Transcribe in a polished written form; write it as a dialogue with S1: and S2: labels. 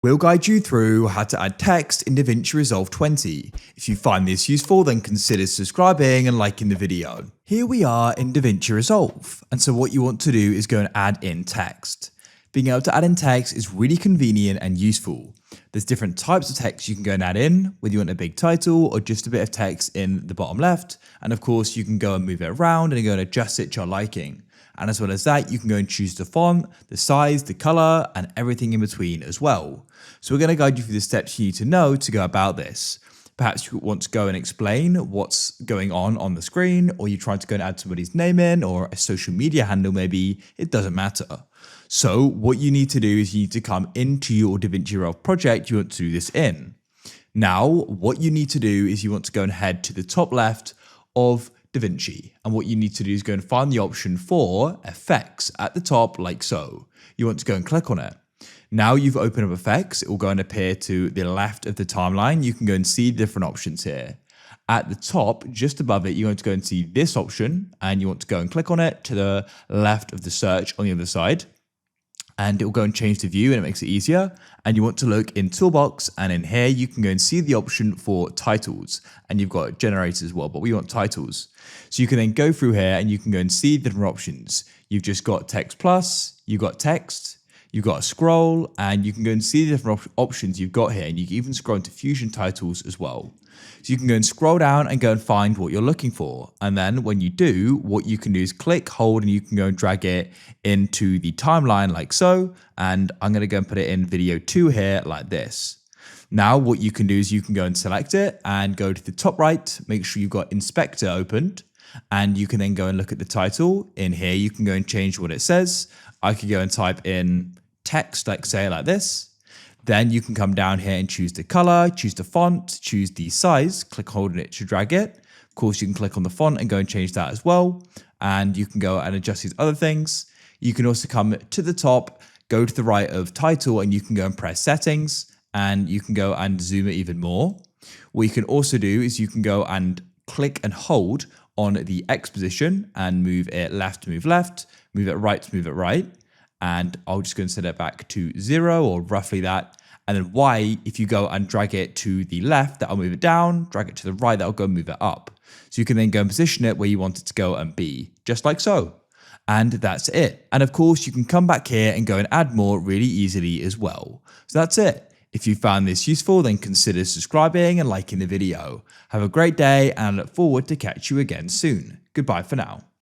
S1: We'll guide you through how to add text in Davinci Resolve 20. If you find this useful, then consider subscribing and liking the video. Here we are in Davinci Resolve, and so what you want to do is go and add in text. Being able to add in text is really convenient and useful. There's different types of text you can go and add in, whether you want a big title or just a bit of text in the bottom left, and of course you can go and move it around and go and adjust it to your liking. And as well as that, you can go and choose the font, the size, the color, and everything in between as well. So we're going to guide you through the steps you need to know to go about this. Perhaps you want to go and explain what's going on the screen, or you're trying to go and add somebody's name in, or a social media handle maybe, it doesn't matter. So what you need to do is you need to come into your Davinci Resolve project you want to do this in. Now, what you need to do is you want to go and head to the top left of Davinci, and what you need to do is go and find the option for effects at the top like so. You want to go and click on it. Now you've opened up effects, it will go and appear to the left of the timeline. You can go and see different options here. At the top, just above it, you're going to go and see this option, and you want to go and click on it to the left of the search on the other side. And it will go and change the view, and it makes it easier. And you want to look in toolbox, and in here you can go and see the option for titles, and you've got generators as well, but we want titles. So you can then go through here and you can go and see different options. You've just got text plus, you've got text, you've got a scroll, and you can go and see the different options you've got here, and you can even scroll into Fusion titles as well. So you can go and scroll down and go and find what you're looking for. And then when you do, what you can do is click, hold, and you can go and drag it into the timeline like so. And I'm going to go and put it in video 2 here like this. Now what you can do is you can go and select it and go to the top right, make sure you've got Inspector opened, and you can then go and look at the title. In here, you can go and change what it says. I could go and type in text, like say like this. Then you can come down here and choose the color, choose the font, choose the size, click holding it to drag it. Of course, you can click on the font and go and change that as well. And you can go and adjust these other things. You can also come to the top, go to the right of title, and you can go and press settings, and you can go and zoom it even more. What you can also do is you can go and click and hold on the X position and move it left to move left, move it right to move it right. And I'll just go and set it back to 0 or roughly that. And then Y, if you go and drag it to the left, that'll move it down, drag it to the right, that'll go and move it up. So you can then go and position it where you want it to go and be, just like so. And that's it. And of course, you can come back here and go and add more really easily as well. So that's it. If you found this useful, then consider subscribing and liking the video. Have a great day, and I look forward to catch you again soon. Goodbye for now.